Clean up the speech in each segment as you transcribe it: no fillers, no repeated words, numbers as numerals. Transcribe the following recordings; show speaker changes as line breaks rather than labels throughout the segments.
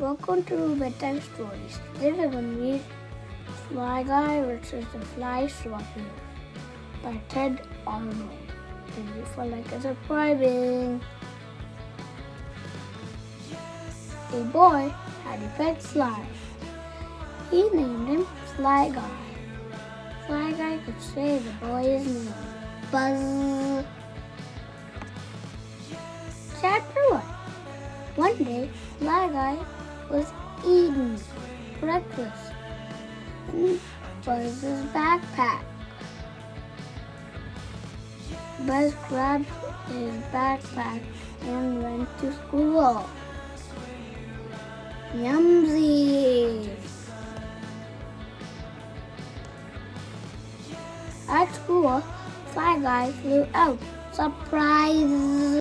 Welcome to Bedtime Stories. Today we're going to read Fly Guy vs. the Fly Swatter by Ted Arnold. And you feel like it's subscribing. A boy had a pet fly. He named him Fly Guy. Fly Guy could say the boy's name. Buzz. Chapter 1. One day, Fly Guy was eating breakfast in Buzz's backpack. Buzz grabbed his backpack and went to school. NEWZZ. At school, Fly Guy flew out. Surprise!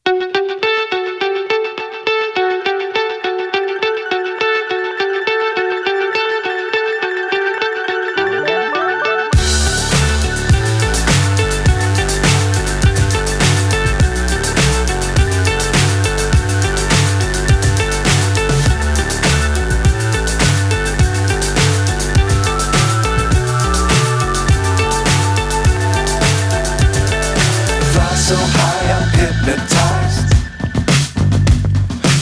So high I'm hypnotized.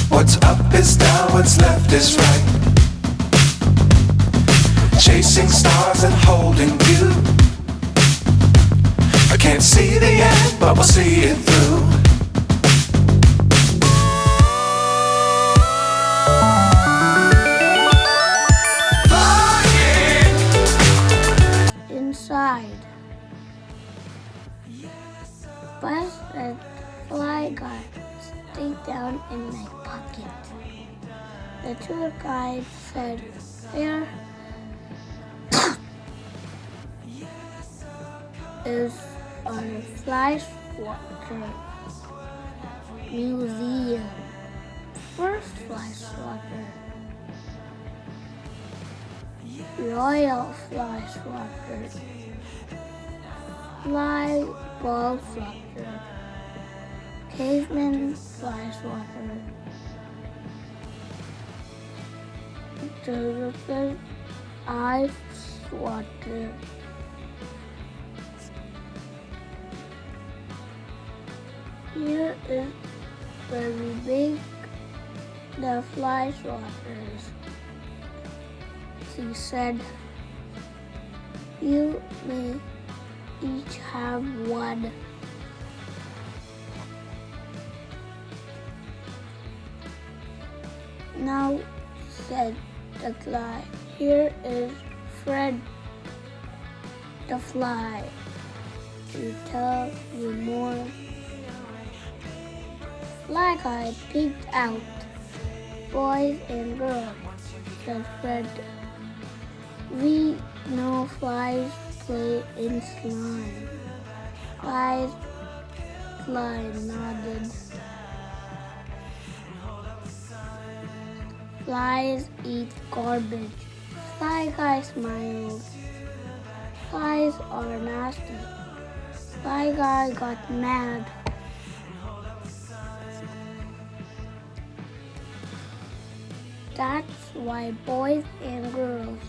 What's up is down, what's left is right. Chasing stars and holding you. I can't see the end, but we'll see it through.
Inside, Buzz said, Fly Guy, stay down in my pocket. The tour guide said, here is our flyswatter museum. First flyswatter, royal flyswatter, fly ball swatter, caveman flyswatter, Joseph eye swatter, here is where we make the flyswatters. She said, you may each have one. Now, said the fly, here is Fred the fly to tell you more. Fly Guy peeked out. Boys and girls, said Fred, we know flies play in slime. Fly nodded. Flies eat garbage. Fly Guy smiled. Flies are nasty. Fly Guy got mad. That's why boys and girls,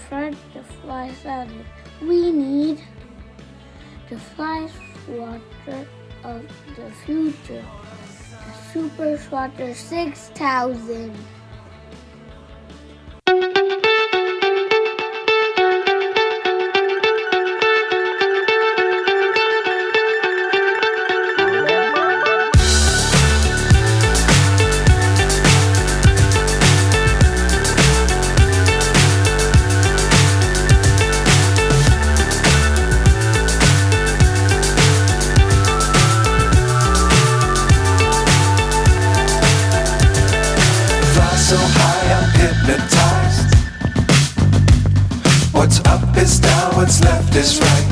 Fred the Fly said, we need the flyswatter of the future, the Super Swatter 6000.
So high I'm hypnotized. What's up is down, what's left is right.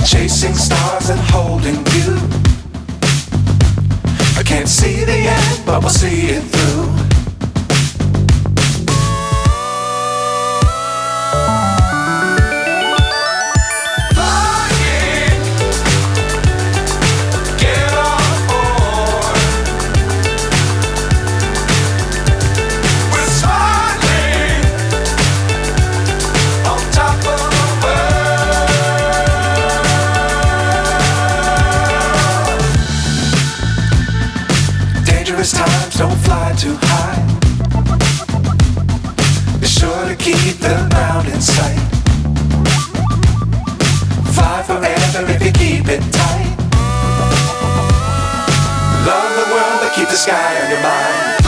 Chasing stars and holding you. I can't see the end, but we'll see it through. Get on board. dangerous times, don't fly too high. Be sure to keep the ground in sight. Fly forever if you keep it tight. Love the world, but keep the sky on your mind.